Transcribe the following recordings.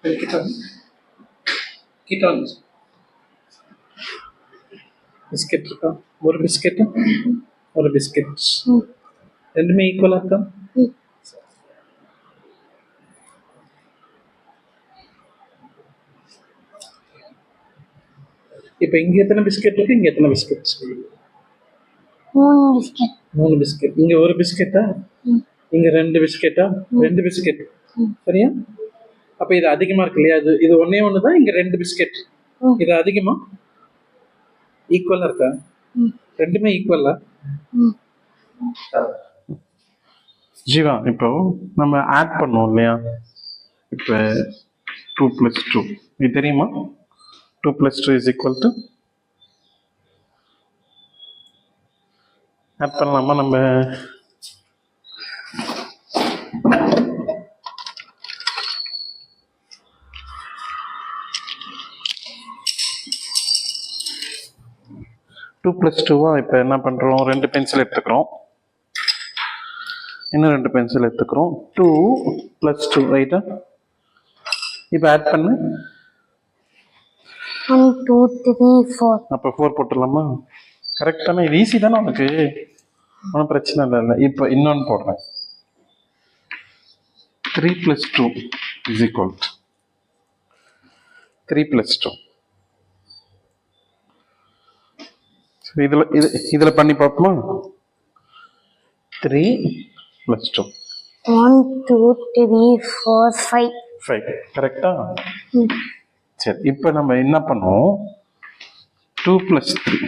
கிட்ட கிட்ட பிஸ்கெட் இருக்கா? ஒரு பிஸ்கெட் ஒரு பிஸ்கெட் ரெண்டுமே ஈக்குவலா இருக்கா? இப்போ இங்க எத்தனை பிஸ்கெட் இருக்கு? இங்க எத்தனை பிஸ்கெட்? மூணு பிஸ்கெட். இங்க ஒரு பிஸ்கெட்டா? இங்க ரெண்டு பிஸ்கெட்டா? ரெண்டு பிஸ்கெட். சரியா? அப்ப இது அதிகமா இருக்கு இல்லையா? இது ஒன்னே ஒண்ணுதான். இங்க ரெண்டு பிஸ்கெட். இது அதிகமா? ஈக்குவலா இருக்கா? ரெண்டுமே ஈக்குவலா? ஜீவா, இப்போ நம்ம ஆட் பண்ணோம் இல்லையா? இப்போ 2 + 2 இது தெரியுமா? 2 + 2 = ஆட் பண்ணலாமா? நம்ம 2 + 2 இப்போ என்ன பண்ணுறோம்? 2 பென்சில் எடுத்துக்கிறோம். இன்னும் 2 பென்சில் எடுத்துக்கிறோம். 2 + 2 ரைட்டா? இப்போ ஆட் பண்ணு. 1 2 3 4. அப்போ 4 போட்டுடலாமா? கரெக்டான இது ஈஸி தானே உனக்கு? ஒன்றும் பிரச்சனை இல்லை. இப்போ இன்னொன்று போடுறேன். 3 + 2 = 3 + 2. இதுல பண்ணி பார்ப்போமா? 3 + 2 1 2 3 4 5. 5 கரெக்டா? சரி, இப்போ நம்ம என்ன பண்ணுவோம்? 2 + 3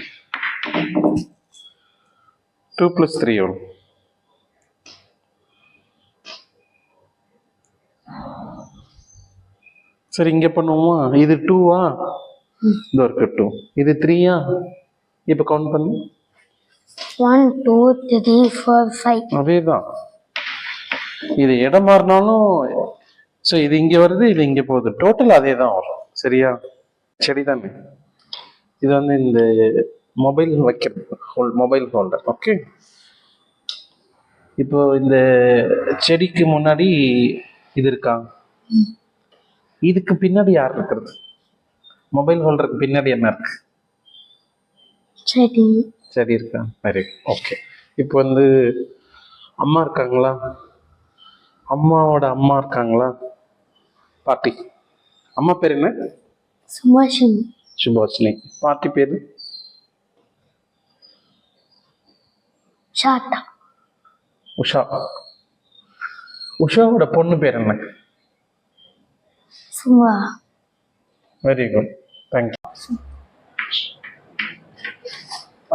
2 + 3 எவ்வளோ? சரி, இங்க பண்ணுவோமா? இது 2வா? இது இருக்கு 2. இது 3யா? இப்போ கவுண்ட் பண்ணு. 1 2 3 4 5. அதேதான். இது இடம் மாறினாலும் இது இங்க வருது, இது இங்க போகுது. டோட்டல் அதே தான் வரும். சரியா? செடி தானே இது. வந்து இந்த மொபைல் வைக்கிறது, மொபைல் ஹோல்டர். ஓகே, இப்போ இந்த செடிக்கு முன்னாடி இது இருக்கா? இதுக்கு பின்னாடி யார் இருக்கிறது? மொபைல் ஹோல்டருக்கு பின்னாடி என்ன இருக்கு? செடி இருக்கா? சரி, ஓகே. இப்போ வந்து அம்மா இருக்காங்களா? அம்மாவோட அம்மா இருக்காங்களா? பாட்டி. அம்மா பேர் என்ன? சுபாஷினி. பாட்டி பேரு? உஷா. உஷாவோட பொண்ணு பேர் என்ன? Very good, thank you.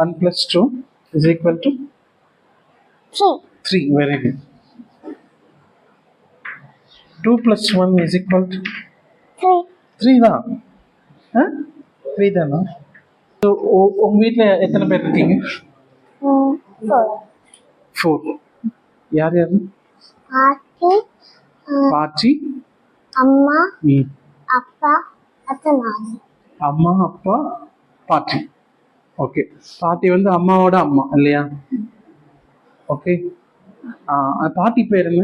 1 + 2 = 3. Very good. 2 + 1 = 3 தான். 3 தானா? உங்க வீட்டில் எத்தனை பேர் இருக்கீங்க? 4. யார் யாரு? பாட்டி, அம்மா, ம், அப்பா, அம்மா, அப்பா, பாட்டி. ஓகே, பாட்டி வந்து அம்மாவோட அம்மா இல்லையா? ஓகே. பாட்டி பேர் என்ன?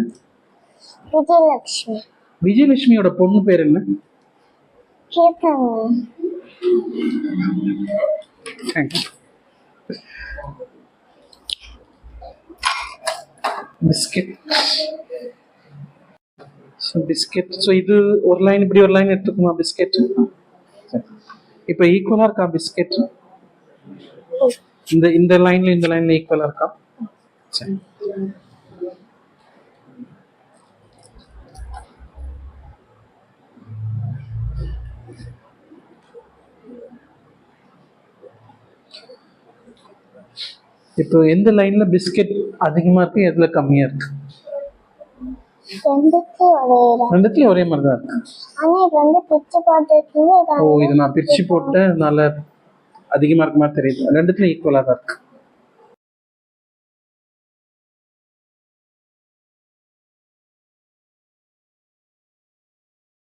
விஜயலட்சுமி. விஜயலட்சுமியோட பொண்ணு பேர் என்ன? பிஸ்கெட். பிஸ்கெட். இது ஒரு லைன், இப்படி ஒரு லைன் எடுத்துக்குமா பிஸ்கெட்? இப்போ ஈக்குவலா இருக்கா பிஸ்கெட்? இந்த லைன்ல இந்த லைன்ல ஈக்குவலா இருக்கா? சரி. இப்போ எந்த லைன்ல பிஸ்கெட் அதிகமா இருக்கு, எதுல கம்மியா இருக்கு? ரெண்டுத்துலயும் ஒரே மாதிரி தான் இருக்கு. ஓ, இது நான் பிரிச்சு போட்டேன், அதனால அதிகமா இருக்க மாதிரி தெரியுது. ரெண்டுத்துலயும் ஈக்குவலா தான் இருக்கு.